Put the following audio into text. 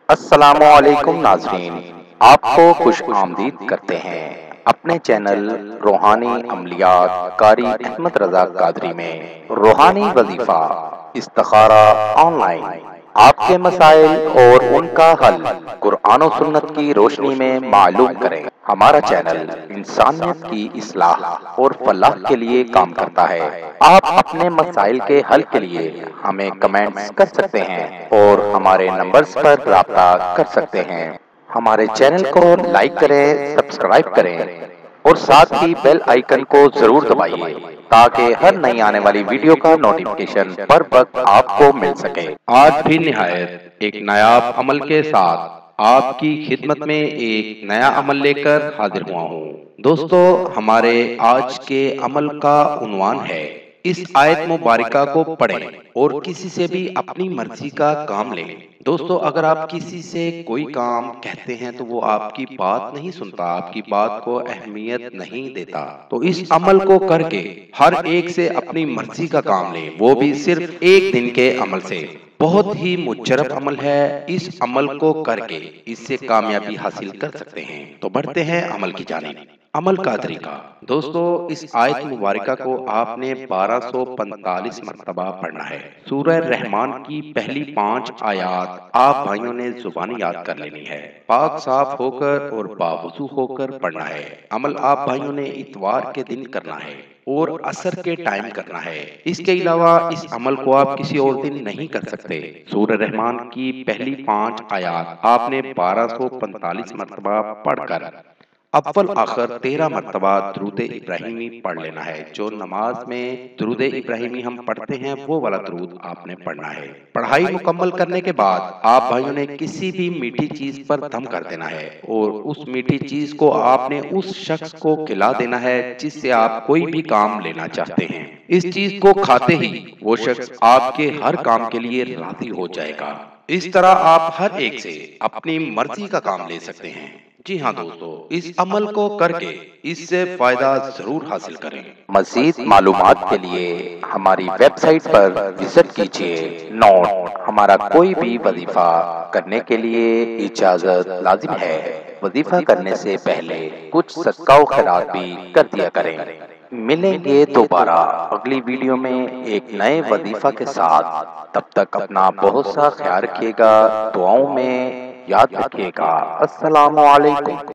السلام علیکم ناظرین، آپ کو خوش آمدید کرتے ہیں اپنے چینل روحانی عملیات قاری احمد رضا قادری میں۔ روحانی وظیفہ استخارہ آن لائن، آپ کے مسائل اور ان کا حل قرآن و سنت کی روشنی میں معلوم کریں۔ ہمارا چینل انسانیت کی اصلاح اور فلاح کے لیے کام کرتا ہے۔ آپ اپنے مسائل کے حل کے لیے ہمیں کمنٹس کر سکتے ہیں اور ہمارے نمبرز پر رابطہ کر سکتے ہیں۔ ہمارے چینل کو لائک کریں، سبسکرائب کریں اور ساتھ ہی بیل آئیکن کو ضرور دبائیے تاکہ ہر نئی آنے والی ویڈیو کا نوٹیفیکیشن بر وقت آپ کو مل سکے۔ آج بھی نہایت ایک نایاب عمل کے ساتھ آپ کی خدمت میں ایک نیا عمل لے کر حاضر ہوا ہوں۔ دوستو، ہمارے آج کے عمل کا عنوان ہے اس آیت مبارکہ کو پڑھیں اور کسی سے بھی اپنی مرضی کا کام لیں۔ دوستو، اگر آپ کسی سے کوئی کام کہتے ہیں تو وہ آپ کی بات نہیں سنتا، آپ کی بات کو اہمیت نہیں دیتا، تو اس عمل کو کر کے ہر ایک سے اپنی مرضی کا کام لیں، وہ بھی صرف ایک دن کے عمل سے۔ بہت ہی مشرف عمل ہے، اس عمل کو کر کے اس سے کامیابی حاصل کر سکتے ہیں۔ تو بڑھتے ہیں عمل کی جانب۔ عمل کا طریقہ۔ دوستو، اس آیت مبارکہ کو آپ نے 1245 مرتبہ پڑھنا ہے۔ سورہ رحمان کی پہلی 5 آیات آپ بھائیوں نے زبانی یاد کر لینی ہے۔ پاک صاف ہو کر اور باوضو ہو کر پڑھنا ہے۔ عمل آپ بھائیوں نے اتوار کے دن کرنا ہے اور عصر کے ٹائم کرنا ہے۔ اس کے علاوہ اس عمل کو آپ کسی اور دن نہیں کر سکتے۔ سورہ رحمان کی پہلی 5 آیات آپ نے 1245 مرتبہ پڑھ کر اول آخر 13 مرتبہ درود ابراہیمی پڑھ لینا ہے۔ جو نماز میں درود ابراہیمی ہم پڑھتے ہیں وہ والا درود آپ نے پڑھنا ہے۔ پڑھائی مکمل کرنے کے بعد آپ بھائیوں نے کسی بھی میٹھی چیز پر دم کر دینا ہے اور اس میٹھی چیز کو آپ نے اس شخص کو کھلا دینا ہے جس سے آپ کوئی بھی کام لینا چاہتے ہیں۔ اس چیز کو کھاتے ہی وہ شخص آپ کے ہر کام کے لیے راضی ہو جائے گا۔ اس طرح آپ ہر ایک سے اپنی مرضی کا کام لے سکتے ہیں۔ جی ہاں دوستو، اس عمل کو کر کے اس سے فائدہ ضرور حاصل کریں۔ مزید معلومات کے لیے ہماری ویب سائٹ پر وزٹ کیجیے۔ نوٹ: ہمارا کوئی بھی وظیفہ کرنے کے لیے اجازت لازم ہے۔ وظیفہ کرنے سے پہلے کچھ صدقہ و خیرات بھی کر دیا کریں۔ ملیں گے دوبارہ اگلی ویڈیو میں ایک نئے وظیفہ کے ساتھ۔ تب تک اپنا بہت سا خیال رکھیے گا، دعاؤں میں یاد رکھیے گا۔ السلام علیکم۔